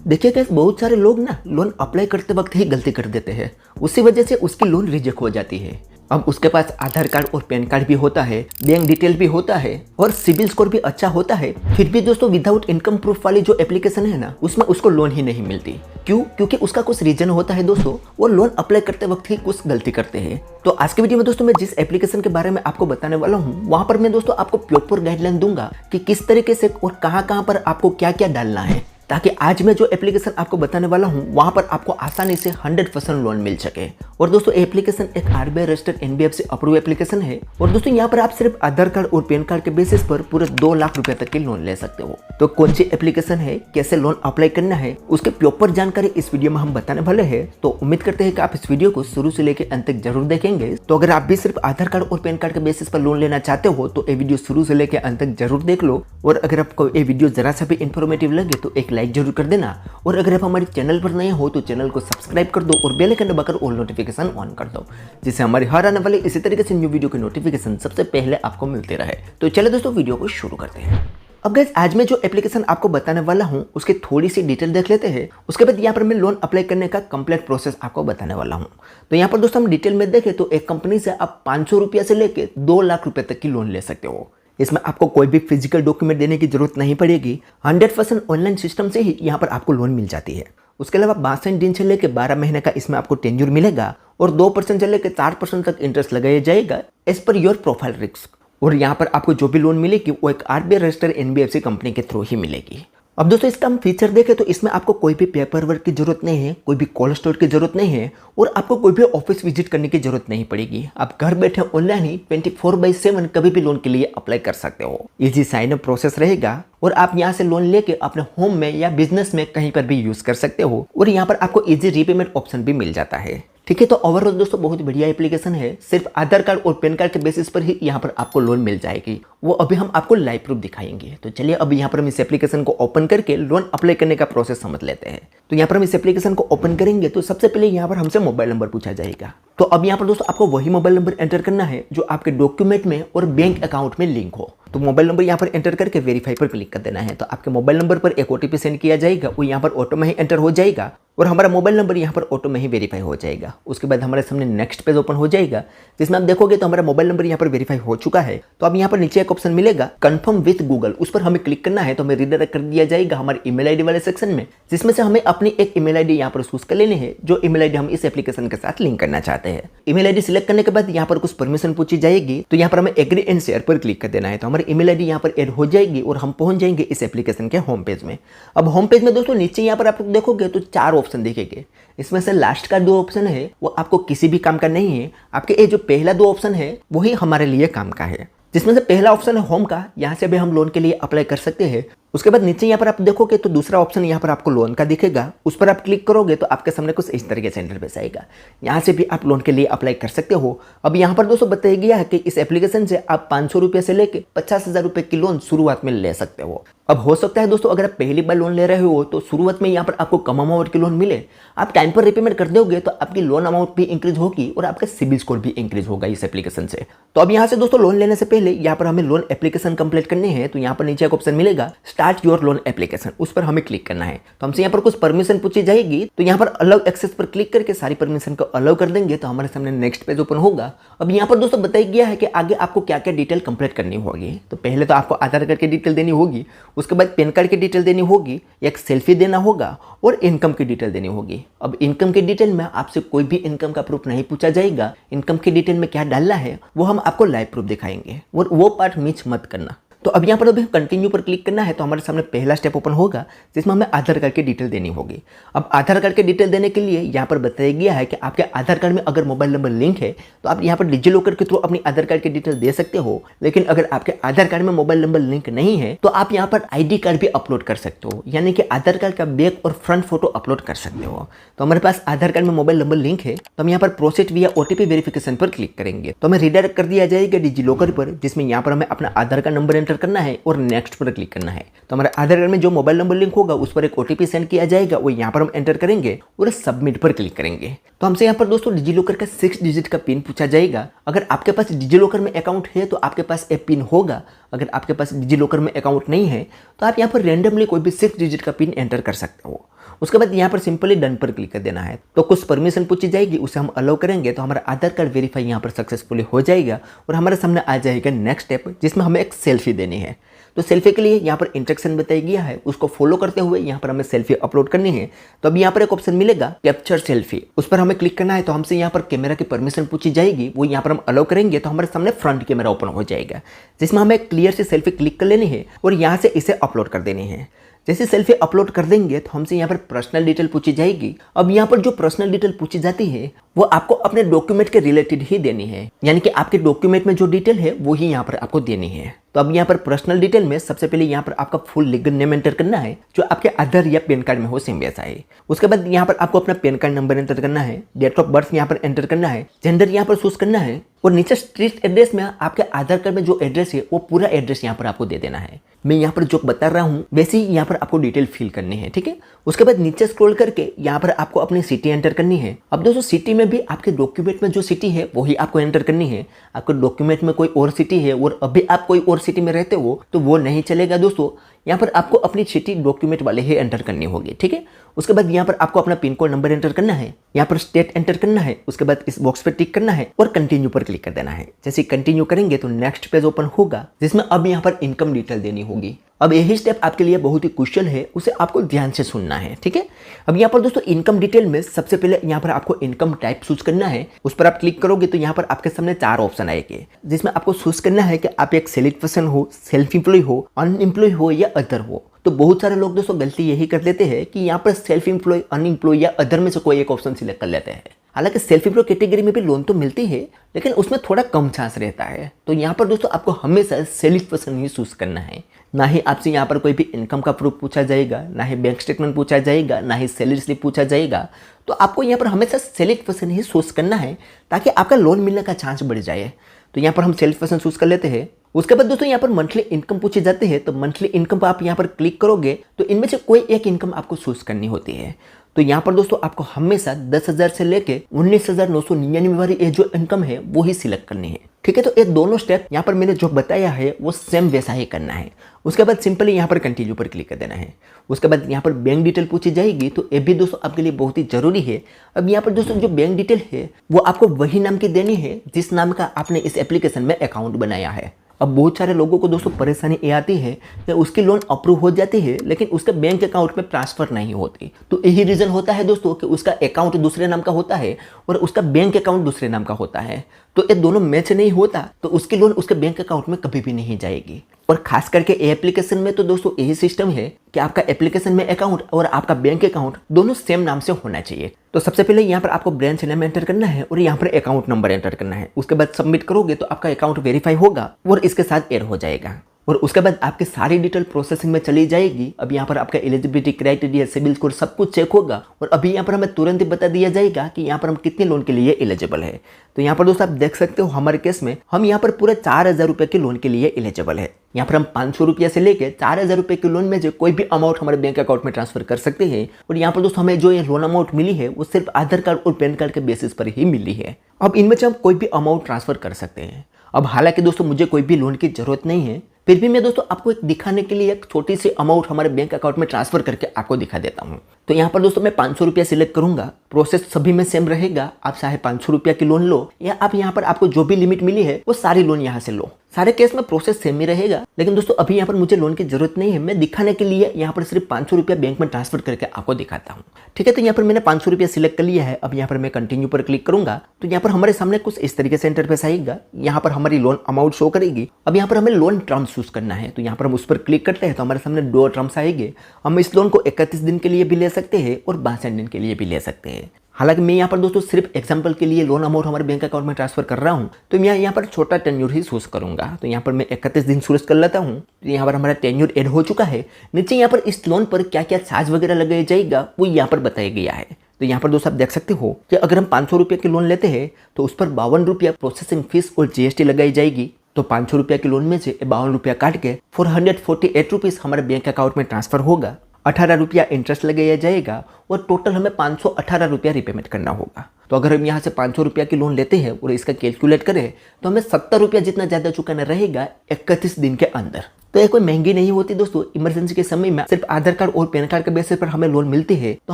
देखिए गाइस, बहुत सारे लोग ना लोन अप्लाई करते वक्त ही गलती कर देते हैं। उसी वजह से उसकी लोन रिजेक्ट हो जाती है। अब उसके पास आधार कार्ड और पैन कार्ड भी होता है, बैंक डिटेल भी होता है और सिबिल स्कोर भी अच्छा होता है, फिर भी दोस्तों विदाउट इनकम प्रूफ वाली जो एप्लीकेशन है ना, उसमें उसको लोन ही नहीं मिलती। क्यों? क्योंकि उसका कुछ रीजन होता है दोस्तों, वो लोन अप्लाई करते वक्त ही कुछ गलती करते हैं। तो आज के वीडियो में दोस्तों मैं जिस एप्लीकेशन के बारे में आपको बताने वाला हूँ, वहां पर मैं दोस्तों आपको प्रॉपर गाइडलाइन दूंगा कि किस तरीके से और कहां पर आपको क्या क्या डालना है, ताकि आज मैं जो एप्लीकेशन आपको बताने वाला हूं वहां पर आपको आसानी से 100% लोन मिल सके। और दोस्तों एप्लीकेशन एक RBI registered NBFC approve application है। और दोस्तों यहां पर आप सिर्फ आधार कार्ड और पैन कार्ड के बेसिस पर पूरे 2 लाख रुपए तक की लोन ले सकते हो। तो कौन सी एप्लीकेशन है, कैसे लोन अप्लाई करना है, उसके प्रॉपर जानकारी इस वीडियो में हम बताने वाले हैं। तो उम्मीद करते हैं कि आप इस वीडियो को शुरू से लेकर अंत तक जरूर देखेंगे। तो अगर आप भी सिर्फ आधार कार्ड और पैन कार्ड के बेसिस पर लोन लेना चाहते हो तो ये वीडियो शुरू से लेकर अंत तक जरूर देख लो। और अगर आपको ये वीडियो जरा सा भी इंफॉर्मेटिव लगे तो एक लाइक जरूर कर देना। और अगर आप हमारे चैनल पर नए हो तो चैनल को सब्सक्राइब कर दो और बेल आइकन दबाकर ऑल नोटिफिकेशन ऑन कर दो, जिससे हमारे हर आने वाले इसी तरीके से न्यू वीडियो के नोटिफिकेशन सबसे पहले आपको मिलते रहे। तो चलिए दोस्तों वीडियो को शुरू करते हैं। अब गाइस, आज मैं जो एप्लीकेशन आपको बताने वाला हूं उसकी थोड़ी सी डिटेल देख लेते हैं। उसके बाद यहाँ पर मैं लोन अप्लाई करने का कंप्लीट प्रोसेस आपको बताने वाला हूं। तो यहाँ पर दोस्तों हम डिटेल में देखें तो एक कंपनी से आप 500 रुपया से लेकर 2 लाख रुपए तक की लोन ले सकते हो। इसमें आपको कोई भी फिजिकल डॉक्यूमेंट देने की जरूरत नहीं पड़ेगी। 100% ऑनलाइन सिस्टम से ही यहाँ पर आपको लोन मिल जाती है। उसके अलावा 62 दिन से लेकर 12 महीने का इसमें आपको टेन्योर मिलेगा और 2% से लेकर 4% तक इंटरेस्ट लगाया जाएगा as per your profile risk. और यहाँ पर आपको जो भी लोन मिलेगी वो एक आरबीआई रजिस्टर्ड एनबीएफसी कंपनी के थ्रू ही मिलेगी। अब दोस्तों इसका हम फीचर देखें तो इसमें आपको कोई भी पेपर वर्क की जरूरत नहीं है, कोई भी कोल्ड स्टोर की जरूरत नहीं है और आपको कोई भी ऑफिस विजिट करने की जरूरत नहीं पड़ेगी। आप घर बैठे ऑनलाइन ही 24/7 कभी भी लोन के लिए अप्लाई कर सकते हो। इजी साइन अप प्रोसेस रहेगा और आप यहाँ से लोन लेके अपने होम में या बिजनेस में कहीं पर भी यूज कर सकते हो। और यहाँ पर आपको इजी रीपेमेंट ऑप्शन भी मिल जाता है। ठीक है, तो ओवरऑल दोस्तों बहुत बढ़िया एप्लीकेशन है। सिर्फ आधार कार्ड और पैन कार्ड के बेसिस पर ही यहाँ पर आपको लोन मिल जाएगी। वो अभी हम आपको लाइव प्रूफ दिखाएंगे। तो चलिए अब यहाँ पर हम इस एप्लीकेशन को ओपन करके लोन अप्लाई करने का प्रोसेस समझ लेते हैं। तो यहाँ पर हम इस एप्लीकेशन को ओपन करेंगे तो सबसे पहले यहाँ पर हमसे मोबाइल नंबर पूछा जाएगा। तो अब यहाँ पर दोस्तों आपको वही मोबाइल नंबर एंटर करना है जो आपके डॉक्यूमेंट में और बैंक अकाउंट में लिंक हो। तो मोबाइल नंबर यहाँ पर एंटर करके वेरीफाई पर क्लिक कर देना है। तो आपके मोबाइल नंबर पर एक ओटीपी सेंड किया जाएगा, वो यहाँ पर ऑटो में ही एंटर हो जाएगा और हमारा मोबाइल नंबर यहाँ पर ऑटो में ही वेरीफाई हो जाएगा। उसके बाद हमारे सामने नेक्स्ट पेज ओपन हो जाएगा, जिसमें आप देखोगे तो हमारा मोबाइल नंबर यहाँ पर वेरीफाई हो चुका है। तो अब यहाँ पर नीचे एक ऑप्शन मिलेगा कंफर्म विथ गूगल, उस पर हमें क्लिक करना है। तो हमें रीडायरेक्ट कर दिया जाएगा हमारे ईमेल आईडी वाले सेक्शन में, जिसमें से हमें अपनी एक ईमेल आईडी यहाँ पर चूज कर लेनी है, जो ईमेल आईडी हम इस एप्लीकेशन के साथ लिंक करना चाहते हैं। ईमेल आईडी सिलेक्ट करने के बाद यहाँ पर कुछ परमिशन पूछी जाएगी, तो यहाँ पर हमें एग्री एंड शेयर पर क्लिक कर देना है। तो हमारी ईमेल आईडी यहाँ पर ऐड हो जाएगी और हम पहुंच जाएंगे इस एप्लीकेशन के होम पेज में। अब होम पेज में दोस्तों नीचे यहाँ पर आप देखोगे तो 4 ऑप्शन दिखेंगे। इसमें से लास्ट का 2 ऑप्शन है वो आपको किसी भी काम का नहीं है। आपके ये जो पहला 2 ऑप्शन है वही हमारे लिए काम का है, जिसमें से पहला ऑप्शन है होम का, यहाँ से भी हम लोन के लिए अप्लाई कर सकते हैं। उसके बाद नीचे यहाँ पर आप देखोगे तो दूसरा ऑप्शन यहाँ पर आपको लोन का दिखेगा, उस पर आप क्लिक करोगे तो आपके सामने कुछ इस तरीके से इंटरफेस आएगा। यहाँ से भी आप लोन के लिए अप्लाई कर सकते हो। अब यहाँ पर दोस्तों बताया गया है कि इस एप्लीकेशन से आप 500 रुपये से लेकर 50,000 रुपये की लोन शुरुआत में ले सकते हो। अब हो सकता है दोस्तों अगर आप पहली बार लोन ले रहे हो तो शुरुआत में यहाँ पर आपको कम अमाउंट की लोन मिले, आप टाइम पर रिपेमेंट कर दोगे तो आपकी लोन अमाउंट भी इंक्रीज होगी और आपका सिबिल स्कोर भी इंक्रीज होगा इस एप्लीकेशन से। तो अब यहाँ से दोस्तों लोन लेने से पहले यहाँ पर हमें लोन एप्लीकेशन कंप्लीट करनी है। तो यहाँ पर नीचे एक ऑप्शन मिलेगा स्टार्ट योर लोन एप्लीकेशन, उस पर हमें क्लिक करना है। तो हमसे यहाँ पर कुछ परमिशन पूछी जाएगी, तो यहाँ पर अलाउ एक्सेस पर क्लिक करके सारी परमिशन को अलाउ कर देंगे तो हमारे सामने नेक्स्ट पेज ओपन होगा। अब यहाँ पर दोस्तों बताया गया है कि आगे आपको क्या क्या डिटेल कंप्लीट करनी होगी। तो पहले तो आपको आधार कार्ड की डिटेल देनी होगी, उसके बाद पैन कार्ड की डिटेल देनी होगी, एक सेल्फी देना होगा और इनकम की डिटेल देनी होगी। अब इनकम की डिटेल में आपसे कोई भी इनकम का प्रूफ नहीं पूछा जाएगा। इनकम की डिटेल में क्या डालना है वो हम आपको लाइव प्रूफ दिखाएंगे और वो पार्ट मिस मत करना। तो अब यहाँ पर अभी कंटिन्यू पर क्लिक करना है। तो हमारे सामने पहला स्टेप ओपन होगा जिसमें हमें आधार कार्ड की डिटेल देनी होगी। अब आधार कार्ड की डिटेल देने के लिए यहाँ पर बताया गया है कि आपके आधार कार्ड में अगर मोबाइल नंबर लिंक है तो आप यहाँ पर डिजिलॉकर के थ्रू अपनी आधार कार्ड की डिटेल दे सकते हो। लेकिन अगर आपके आधार कार्ड में मोबाइल नंबर लिंक नहीं है तो आप यहाँ पर ID कार्ड भी अपलोड कर सकते हो, यानी कि आधार कार्ड का बैक और फ्रंट फोटो अपलोड कर सकते हो। तो हमारे पास आधार कार्ड में मोबाइल नंबर लिंक है, तो हम यहाँ पर प्रोसेस विया OTP वेरिफिकेशन पर क्लिक करेंगे। तो हमें रिडायरेक्ट कर दिया जाएगा डिजिलॉकर पर, जिसमें यहाँ पर हमें अपना आधार कार्ड नंबर एंटर करना है और नेक्स्ट पर क्लिक करना है। तो हमारे आधार कार्ड में जो मोबाइल नंबर लिंक होगा उस पर एक OTP सेंड किया जाएगा, वो यहाँ पर हम एंटर करेंगे और सबमिट पर क्लिक करेंगे। तो हमसे यहाँ पर दोस्तों डिजिलॉकर का 6 डिजिट का पिन पूछा जाएगा। अगर आपके पास डिजिलॉकर में अकाउंट है तो आपके पास एक पिन होगा। अगर आपके पास डिजिलॉकर में अकाउंट नहीं है तो आप यहाँ पर रैंडमली कोई भी 6 डिजिट का पिन एंटर कर सकते हो। उसके बाद यहाँ पर सिंपली डन पर क्लिक कर देना है। तो कुछ परमिशन पूछी जाएगी, उसे हम अलाउ करेंगे तो हमारा आधार कार्ड वेरीफाई यहाँ पर सक्सेसफुली हो जाएगा और हमारे सामने आ जाएगा नेक्स्ट स्टेप, जिसमें हमें एक सेल्फी देनी है। तो सेल्फी के लिए यहाँ पर इंस्ट्रक्शन बताया गया है, उसको फॉलो करते हुए यहाँ पर हमें सेल्फी अपलोड करनी है। तो अब यहाँ पर एक ऑप्शन मिलेगा कैप्चर सेल्फी, उस पर हमें क्लिक करना है। तो हमसे यहाँ पर कैमरा की परमिशन पूछी जाएगी, वो यहाँ पर हम अलाउ करेंगे तो हमारे सामने फ्रंट कैमरा ओपन हो जाएगा, जिसमें हमें क्लियर से सेल्फी क्लिक कर लेनी है और यहाँ से इसे अपलोड कर देनी है। जैसे सेल्फी अपलोड कर देंगे तो हमसे यहाँ पर पर्सनल डिटेल पूछी जाएगी। अब यहाँ पर जो पर्सनल डिटेल पूछी जाती है वो आपको अपने डॉक्यूमेंट के रिलेटेड ही देनी है, यानी कि आपके डॉक्यूमेंट में जो डिटेल है वो ही यहाँ पर आपको देनी है। तो अब यहाँ पर पर्सनल डिटेल में सबसे पहले यहाँ पर आपका फुल लीगल नेम एंटर करना है, जो आपके आधार या पैन कार्ड में हो सेम वैसा है। उसके बाद यहाँ पर आपको अपना पैन कार्ड नंबर एंटर करना है, डेट ऑफ बर्थ यहाँ पर एंटर करना है, जेंडर यहाँ पर चूज करना है और नीचे स्ट्रीट एड्रेस में आपके आधार कार्ड में जो एड्रेस है वो पूरा एड्रेस यहाँ पर आपको दे देना है। मैं यहाँ पर जो बता रहा हूँ वैसे ही यहाँ पर आपको डिटेल फिल करनी है, ठीक है। उसके बाद नीचे स्क्रॉल करके यहाँ पर आपको अपनी सिटी एंटर करनी है। अब दोस्तों सिटी में भी आपके डॉक्यूमेंट में जो सिटी है वही आपको एंटर करनी है। आपके डॉक्यूमेंट में कोई और सिटी है और अभी आप कोई और सिटी में रहते हो तो वो नहीं चलेगा दोस्तों। यहाँ पर आपको अपनी सिटी डॉक्यूमेंट वाले ही एंटर करनी होगी, ठीक है। उसके बाद यहाँ पर आपको अपना पिन कोड नंबर एंटर करना है, यहाँ पर स्टेट एंटर करना है। उसके बाद इस बॉक्स पर टिक करना है और कंटिन्यू पर क्लिक कर देना है। जैसे कंटिन्यू करेंगे तो नेक्स्ट पेज ओपन होगा, जिसमें अब यहाँ पर इनकम डिटेल देनी होगी। अब यही स्टेप आपके लिए बहुत ही क्रूशियल है, उसे आपको ध्यान से सुनना है, ठीक है। अब यहाँ पर दोस्तों इनकम डिटेल में सबसे पहले यहाँ पर आपको इनकम टाइप चूज करना है। उस पर आप क्लिक करोगे तो यहाँ पर आपके सामने 4 ऑप्शन आएंगे, जिसमें आपको चूज करना है कि आप एक सेलेक्ट पर्सन हो, सेल्फ एम्प्लॉय हो, अनएम्प्लॉय हो या अदर हो। तो बहुत सारे लोग दोस्तों गलती यही कर लेते हैं कि यहाँ पर सेल्फ एम्प्लॉय, अनएम्प्लॉय या अदर में से कोई एक ऑप्शन सिलेक्ट कर लेते हैं। हालांकि सेल्फ एम्प्लॉय कैटेगरी में भी लोन तो मिलती है, लेकिन उसमें थोड़ा कम चांस रहता है। तो यहाँ पर दोस्तों आपको हमेशा सेल्फ पर्सन ही चूज करना है। ना ही आपसे यहाँ पर कोई भी इनकम का प्रूफ पूछा जाएगा, ना ही बैंक स्टेटमेंट पूछा जाएगा, ना ही सैलरी स्लिप पूछा जाएगा। तो आपको यहाँ पर हमेशा सेलेक्ट पर्सन ही चूज करना है, ताकि आपका लोन मिलने का चांस बढ़ जाए। तो यहाँ पर हम सेल्फ पर्सन चूज कर लेते हैं। उसके बाद दोस्तों यहाँ पर मंथली इनकम पूछे जाते हैं। तो मंथली इनकम पर आप यहाँ पर क्लिक करोगे तो इनमें से कोई एक इनकम आपको चूज करनी होती है। तो यहाँ पर दोस्तों आपको हमेशा 10,000 से लेके 19,999 वाली ये जो इनकम है वो ही सिलेक्ट करनी है, ठीक है। तो ये दोनों स्टेप यहाँ पर मैंने जो बताया है वो सेम वैसा ही करना है। उसके बाद सिंपली यहाँ पर कंटिन्यू पर क्लिक कर देना है। उसके बाद यहाँ पर बैंक डिटेल पूछी जाएगी, तो ये भी दोस्तों आपके लिए बहुत ही जरूरी है। अब यहाँ पर दोस्तों जो बैंक डिटेल है वो आपको वही नाम की देनी है जिस नाम का आपने इस एप्लीकेशन में अकाउंट बनाया है। अब बहुत सारे लोगों को दोस्तों परेशानी ये आती है कि उसकी लोन अप्रूव हो जाती है लेकिन उसके बैंक अकाउंट में ट्रांसफर नहीं होती। तो यही रीजन होता है दोस्तों कि उसका अकाउंट दूसरे नाम का होता है और उसका बैंक अकाउंट दूसरे नाम का होता है। तो ये दोनों मैच नहीं होता तो उसकी लोन उसके बैंक अकाउंट में कभी भी नहीं जाएगी। और खास करके एप्लीकेशन में तो दोस्तों यही सिस्टम है कि आपका एप्लीकेशन में अकाउंट और आपका बैंक अकाउंट दोनों सेम नाम से होना चाहिए। तो सबसे पहले यहाँ पर आपको ब्रांच नेम एंटर करना है और यहाँ पर अकाउंट नंबर एंटर करना है। उसके बाद सबमिट करोगे तो आपका अकाउंट वेरीफाई होगा और इसके साथ एड हो जाएगा और उसके बाद आपकी सारी डिटेल प्रोसेसिंग में चली जाएगी। अब यहाँ पर आपका एलिजिबिलिटी क्राइटेरिया, सिबिल स्कोर सब कुछ चेक होगा और अभी यहाँ पर हमें तुरंत ही बता दिया जाएगा कि यहाँ पर हम कितने लोन के लिए एलिजिबल है। तो यहाँ पर दोस्तों आप देख सकते हो हमारे केस में हम यहाँ पर पूरे 4,000 रुपये के लोन के लिए एलिजिबल है। यहाँ पर हम 500 रुपये से लेके 4,000 रुपये के लोन में जो कोई भी अमाउंट हमारे बैंक अकाउंट में ट्रांसफर कर सकते हैं। और यहाँ पर दोस्तों हमें जो ये लोन अमाउंट मिली है वो सिर्फ आधार कार्ड और पैन कार्ड के बेसिस पर ही मिली है। अब इनमें से हम कोई भी अमाउंट ट्रांसफर कर सकते हैं। अब हालांकि दोस्तों मुझे कोई भी लोन की जरूरत नहीं है, फिर भी मैं दोस्तों आपको एक दिखाने के लिए एक छोटी सी अमाउंट हमारे बैंक अकाउंट में ट्रांसफर करके आपको दिखा देता हूँ। तो यहाँ पर दोस्तों मैं 500 रुपया सिलेक्ट करूंगा। प्रोसेस सभी में सेम रहेगा, आप चाहे 500 रुपया की लोन लो या आप यहाँ पर आपको जो भी लिमिट मिली है वो सारी लोन यहाँ से लो। सारे केस में प्रोसेस सेम ही रहेगा। लेकिन दोस्तों अभी यहाँ पर मुझे लोन की जरूरत नहीं है, मैं दिखाने के लिए यहाँ पर सिर्फ 500 रुपया बैंक में ट्रांसफर करके आपको दिखाता हूँ, ठीक है। तो यहाँ पर मैंने 500 रुपया सिलेक्ट कर लिया है। अब यहाँ पर मैं कंटिन्यू पर क्लिक करूंगा तो यहाँ पर हमारे सामने कुछ इस तरीके से इंटरफेस आएगा। यहाँ पर हमारी लोन अमाउंट शो करेगी। अब यहाँ पर हमें लोन टर्म्स चूज करना है। तो यहाँ पर हम उस पर क्लिक करते हैं तो हमारे सामने 2 टर्म्स आएंगे। हम इस लोन को 31 दिन के लिए भी ले सकते हैं और 62 दिन के लिए भी ले सकते हैं। हालांकि मैं यहाँ पर दोस्तों सिर्फ एग्जांपल के लिए लोन अमाउंट हमारे बैंक अकाउंट में ट्रांसफर कर रहा हूँ, तो मैं यहाँ पर छोटा टेन्योर ही चूज करूंगा। तो यहाँ पर मैं 31 दिन चूज कर लेता हूँ। तो यहाँ पर हमारा टेन्योर ऐड हो चुका है। नीचे यहाँ पर इस लोन पर क्या क्या चार्ज वगैरह लगाया जाएगा वो यहाँ पर बताया गया है। तो यहाँ पर दोस्तों आप देख सकते हो कि अगर हम 500 रुपये की लोन लेते हैं तो उस पर 52 रुपया प्रोसेसिंग फीस और GST लगाई जाएगी। तो 500 रुपया की लोन में से 52 रुपया काट के 448 रुपीज़ हमारे बैंक अकाउंट में ट्रांसफर होगा। 18 रुपया इंटरेस्ट लगाया जाएगा और टोटल हमें 518 रुपया रिपेमेंट करना होगा। तो अगर हम यहाँ से 500 रुपया की लोन लेते हैं और इसका कैलकुलेट करें तो हमें 70 रुपया जितना ज़्यादा चुकाना रहेगा 31 दिन के अंदर। तो ये कोई महंगी नहीं होती दोस्तों। इमरजेंसी के समय में सिर्फ आधार कार्ड और पैन कार्ड के बेसिस पर हमें लोन मिलती है तो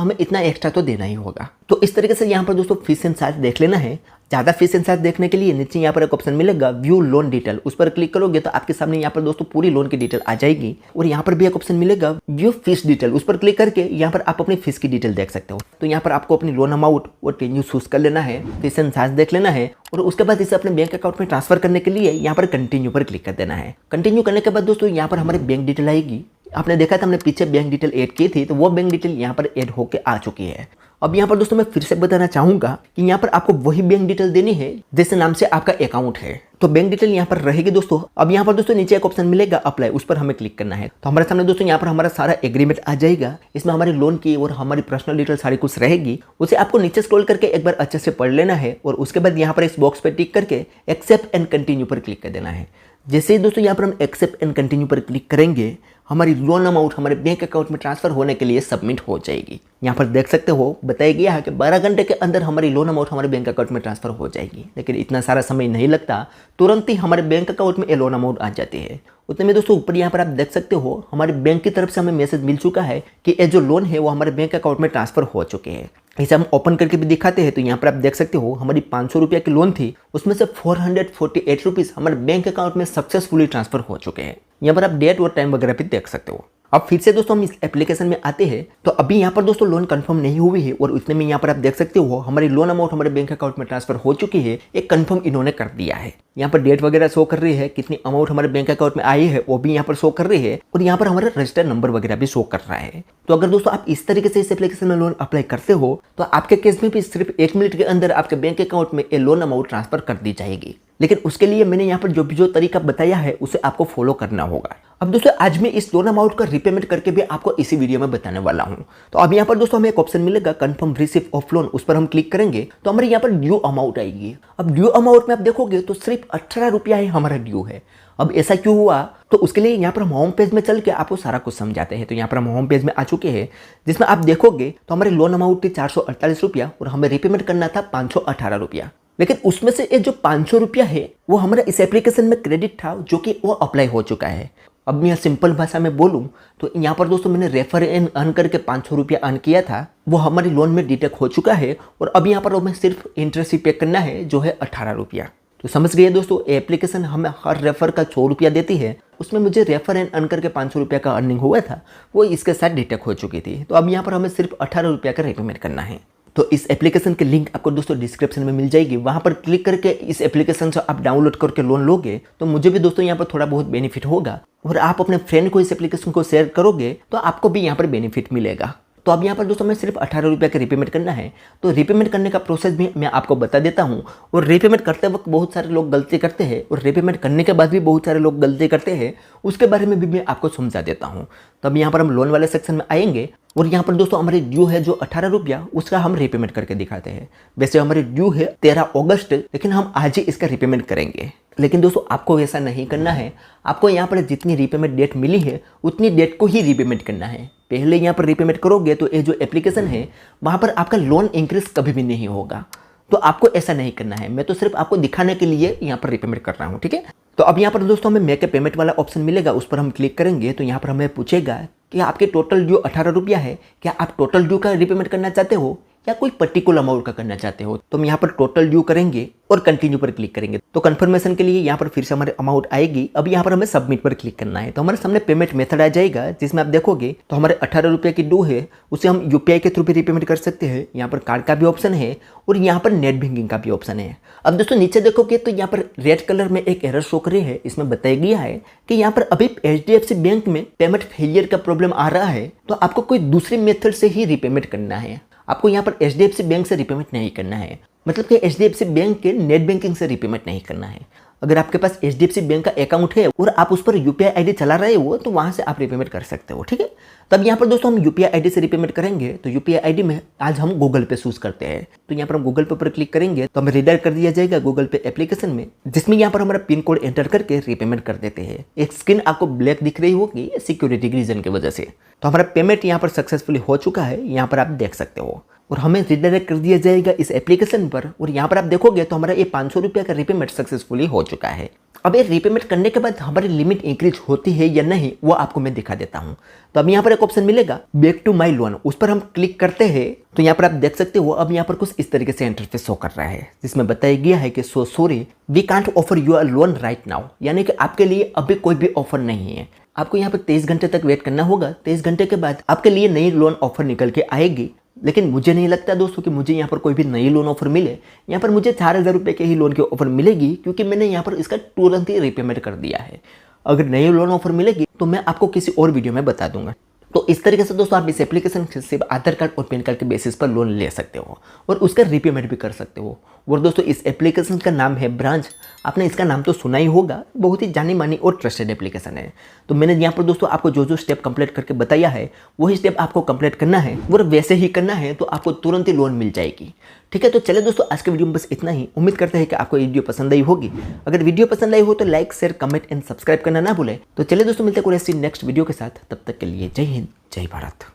हमें इतना एक्स्ट्रा तो देना ही होगा। तो इस तरीके से यहाँ पर दोस्तों फीस एंड चार्ज देख लेना है। ज़्यादा फीस एंड चार्ज देखने के लिए नीचे यहाँ पर एक ऑप्शन मिलेगा व्यू लोन डिटेल, उस पर क्लिक करोगे तो आपके सामने यहाँ पर दोस्तों पूरी लोन की डिटेल आ जाएगी। और यहाँ पर भी एक ऑप्शन मिलेगा व्यू फीस डिटेल, उस पर क्लिक करके यहाँ पर आप अपनी फीस की डिटेल देख सकते हो। तो यहाँ पर आपको अपनी लोन अमाउंट और टेन्यूर चूज कर लेना है, फीस एंड चार्ज देख लेना है और उसके बाद इसे अपने बैंक अकाउंट में ट्रांसफर करने के लिए यहाँ पर कंटिन्यू पर क्लिक कर देना है। कंटिन्यू करने के बाद दोस्तों यहाँ पर हमारी बैंक डिटेल आएगी। आपने देखा था हमने पीछे बैंक डिटेल ऐड की थी, तो वो बैंक डिटेल यहाँ पर ऐड होके आ चुकी है। अब यहाँ पर दोस्तों मैं फिर से बताना चाहूंगा कि यहाँ पर आपको वही बैंक डिटेल देनी है जैसे नाम से आपका अकाउंट है, तो बैंक डिटेल यहाँ पर रहेगी दोस्तों। अब यहाँ पर दोस्तों नीचे एक ऑप्शन मिलेगा अप्लाई, उस पर हमें क्लिक करना है। तो हमारे सामने दोस्तों यहाँ पर हमारा सारा एग्रीमेंट आ जाएगा। इसमें हमारी लोन की और हमारी पर्सनल डिटेल सारी कुछ रहेगी। उसे आपको नीचे स्क्रॉल करके एक बार अच्छे से पढ़ लेना है और उसके बाद यहाँ पर इस बॉक्स पर टिक करके एक्सेप्ट एंड कंटिन्यू पर क्लिक कर देना है। जैसे ही दोस्तों यहाँ पर हम एक्सेप्ट एंड कंटिन्यू पर क्लिक करेंगे हमारी लोन अमाउंट हमारे बैंक अकाउंट में ट्रांसफर होने के लिए सबमिट हो जाएगी। यहाँ पर देख सकते हो बताया गया है कि 12 घंटे के अंदर हमारी लोन अमाउंट हमारे बैंक अकाउंट में ट्रांसफर हो जाएगी। लेकिन इतना सारा समय नहीं लगता, तुरंत ही हमारे बैंक अकाउंट में ये लोन अमाउंट आ जाती है। उतने में दोस्तों ऊपर यहाँ पर आप देख सकते हो हमारे बैंक की तरफ से हमें मैसेज मिल चुका है कि ये जो लोन है वो हमारे बैंक अकाउंट में ट्रांसफर हो चुके हैं। इसे हम ओपन करके भी दिखाते हैं। तो यहाँ पर आप देख सकते हो हमारी 500 रुपया की लोन थी, उसमें से 448 रुपीज़ हमारे बैंक अकाउंट में सक्सेसफुली ट्रांसफर हो चुके हैं। यहाँ पर आप डेट और टाइम वगैरह भी देख सकते हो। अब फिर से दोस्तों हम इस एप्लीकेशन में आते हैं। तो अभी यहाँ पर दोस्तों लोन कंफर्म नहीं हुई है और उतने में यहाँ पर आप देख सकते हो हमारी लोन अमाउंट हमारे बैंक अकाउंट में ट्रांसफर हो चुकी है। एक कंफर्म इन्होंने कर दिया है। यहाँ पर डेट वगैरह शो कर रही है, कितनी अमाउंट हमारे बैंक अकाउंट में आई है वो भी यहाँ पर शो कर रही है और यहाँ पर हमारा रजिस्टर नंबर वगैरह भी शो कर रहा है। तो अगर दोस्तों आप इस तरीके से इस एप्लीकेशन में लोन अप्लाई करते हो तो आपके केस में भी सिर्फ 1 मिनट के अंदर आपके बैंक अकाउंट में ये लोन अमाउंट ट्रांसफर कर दी जाएगी। लेकिन उसके लिए मैंने यहाँ पर जो तरीका बताया है उसे आपको फॉलो करना होगा। अब दोस्तों आज मैं इस लोन अमाउंट का रीपेमेंट करके भी आपको इसी वीडियो में बताने वाला हूँ। तो अब यहाँ पर दोस्तों हमें एक ऑप्शन मिलेगा कंफर्म रिसीव ऑफ लोन, उस पर हम क्लिक करेंगे तो हमारे यहाँ पर ड्यू अमाउंट आएगी। अब ड्यू अमाउंट में आप देखोगे तो सिर्फ 18 रुपया ही हमारा ड्यू है। अब ऐसा क्यों हुआ तो उसके लिए यहाँ पर हम होम पेज में चल के आपको सारा कुछ समझाते हैं। तो यहाँ पर हम होम पेज में आ चुके हैं जिसमें आप देखोगे तो हमारी लोन अमाउंट थी 448 रुपया और हमें रीपेमेंट करना था 518 रुपया। लेकिन उसमें से ये जो 500 रुपया है वो हमारा इस एप्लीकेशन में क्रेडिट था जो कि वो अप्लाई हो चुका है। अब मैं सिंपल भाषा में बोलूं तो यहाँ पर दोस्तों मैंने रेफर एंड अर्न करके 500 रुपया अर्न किया था, वो हमारी लोन में डिटेक्ट हो चुका है और अब यहाँ पर हमें सिर्फ इंटरेस्ट ही पे करना है जो है 18 रुपया। तो समझ गए दोस्तों, एप्लीकेशन हमें हर रेफर का 100 रुपया देती है। उसमें मुझे रेफर एंड अर्न करके 500 रुपया का अर्निंग हुआ था, वो इसके साथ डिटेक्ट हो चुकी थी। तो अब यहाँ पर हमें सिर्फ 18 रुपया का रीपेमेंट करना है। तो इस एप्लीकेशन की लिंक आपको दोस्तों डिस्क्रिप्शन में मिल जाएगी। वहाँ पर क्लिक करके इस एप्लीकेशन से आप डाउनलोड करके लोन लोगे तो मुझे भी दोस्तों यहाँ पर थोड़ा बहुत बेनिफिट होगा और आप अपने फ्रेंड को इस एप्लीकेशन को शेयर करोगे तो आपको भी यहाँ पर बेनिफिट मिलेगा। तो अब यहाँ पर दोस्तों हमें सिर्फ 18 रुपया का रीपेमेंट करना है। तो रीपेमेंट करने का प्रोसेस भी मैं आपको बता देता हूँ। और रीपेमेंट करते वक्त बहुत सारे लोग गलती करते हैं और रीपेमेंट करने के बाद भी बहुत सारे लोग गलती करते हैं, उसके बारे में भी मैं आपको समझा देता हूँ। तो अब यहाँ पर हम लोन वाले सेक्शन में आएंगे और यहाँ पर दोस्तों हमारी ड्यू है जो 18 रुपया, उसका हम रीपेमेंट करके दिखाते हैं। वैसे हमारी ड्यू है 13 अगस्त, लेकिन हम आज ही इसका रीपेमेंट करेंगे। लेकिन दोस्तों आपको वैसा नहीं करना है। आपको यहाँ पर जितनी रीपेमेंट डेट मिली है उतनी डेट को ही रीपेमेंट करना है। पहले यहाँ पर रीपेमेंट करोगे तो ये जो एप्लीकेशन है वहाँ पर आपका लोन इंक्रीज कभी भी नहीं होगा। तो आपको ऐसा नहीं करना है। मैं तो सिर्फ आपको दिखाने के लिए यहाँ पर रीपेमेंट कर रहा हूँ, ठीक है। तो अब यहाँ पर दोस्तों हमें मेक ए पेमेंट वाला ऑप्शन मिलेगा, उस पर हम क्लिक करेंगे तो यहाँ पर हमें पूछेगा कि आपके टोटल ड्यू 18 रुपया है, क्या आप टोटल ड्यू का रीपेमेंट करना चाहते हो या कोई पर्टिकुलर अमाउंट का करना चाहते हो। तो हम यहाँ पर टोटल ड्यू करेंगे और कंटिन्यू पर क्लिक करेंगे। तो कंफर्मेशन के लिए यहाँ पर फिर से हमारे अमाउंट आएगी। अब यहाँ पर हमें सबमिट पर क्लिक करना है। तो हमारे सामने पेमेंट मेथड आ जाएगा जिसमें आप देखोगे तो हमारे 18 रुपये की ड्यू है, उसे हम यूपीआई के थ्रू भी रीपेमेंट कर सकते हैं। यहाँ पर कार्ड का भी ऑप्शन है और यहाँ पर नेट बैंकिंग का भी ऑप्शन है। अब दोस्तों नीचे देखोगे तो यहाँ पर रेड कलर में एक एरर शो कर रही है। इसमें बताया गया है कि यहाँ पर अभी HDFC बैंक में पेमेंट फेलियर का प्रॉब्लम आ रहा है, तो आपको कोई दूसरी मेथड से ही रीपेमेंट करना है। आपको यहाँ पर HDFC बैंक से रीपेमेंट नहीं करना है, मतलब कि HDFC बैंक के नेट बैंकिंग से रीपेमेंट नहीं करना है। अगर आपके पास HDFC बैंक का अकाउंट है और आप उस पर UPI ID चला रहे हो तो वहाँ से आप रीपेमेंट कर सकते हो, ठीक है। तब यहाँ पर दोस्तों हम यूपीआई आईडी से रीपेमेंट करेंगे। तो यूपीआई आईडी में आज हम गूगल पे चूज करते हैं। तो यहाँ पर हम गूगल पे पर क्लिक करेंगे तो हमें रीडायरेक्ट कर दिया जाएगा गूगल पे एप्लीकेशन में, जिसमें यहाँ पर हमारा पिन कोड एंटर करके रीपेमेंट कर देते हैं। एक स्क्रीन आपको ब्लैक दिख रही होगी सिक्योरिटी रीजन की वजह से। तो हमारा पेमेंट यहाँ पर सक्सेसफुली हो चुका है, यहाँ पर आप देख सकते हो। और हमें रीडायरेक्ट कर दिया जाएगा इस एप्लीकेशन पर, और यहाँ पर आप देखोगे तो हमारा ये 500 रुपये का रीपेमेंट सक्सेसफुली हो चुका है। अब ये रीपेमेंट करने के बाद हमारी लिमिट इंक्रीज होती है या नहीं वो आपको मैं दिखा देता हूँ। तो अब यहाँ पर एक ऑप्शन मिलेगा बैक टू माई लोन, उस पर हम क्लिक करते हैं तो यहाँ पर आप देख सकते हो अब यहाँ पर कुछ इस तरीके से इंटरफेस शो कर रहा है, जिसमें बताया गया है कि so sorry we can't offer you a loan right now, यानी कि आपके लिए अभी कोई भी ऑफर नहीं है। आपको यहाँ पर 23 घंटे तक वेट करना होगा। 23 घंटे के बाद आपके लिए नई लोन ऑफर निकल के आएगी। लेकिन मुझे नहीं लगता दोस्तों कि मुझे यहाँ पर कोई भी नई लोन ऑफर मिले। यहाँ पर मुझे 4,000 रुपये के ही लोन की ऑफर मिलेगी, क्योंकि मैंने यहाँ पर इसका तुरंत ही रीपेमेंट कर दिया है। अगर नई लोन ऑफर मिलेगी तो मैं आपको किसी और वीडियो में बता दूंगा। तो इस तरीके से दोस्तों आप इस एप्लीकेशन से सिर्फ आधार कार्ड और पैन कार्ड के बेसिस पर लोन ले सकते हो और उसका रीपेमेंट भी कर सकते हो। और दोस्तों इस एप्लीकेशन का नाम है ब्रांच। आपने इसका नाम तो सुना ही होगा, बहुत ही जानी मानी और ट्रस्टेड एप्लीकेशन है। तो मैंने यहाँ पर दोस्तों आपको जो जो स्टेप कंप्लीट करके बताया है वही स्टेप आपको कंप्लीट करना है और वैसे ही करना है, तो आपको तुरंत ही लोन मिल जाएगी। ठीक है, तो चले दोस्तों आज के वीडियो में बस इतना ही। उम्मीद करते हैं कि आपको वीडियो पसंद आई होगी। अगर वीडियो पसंद आई हो तो like share comment and subscribe करना ना भूलें। तो चले दोस्तों मिलते हैं कोई ऐसी नेक्स्ट वीडियो के साथ, तब तक के लिए जय हिंद जय भारत।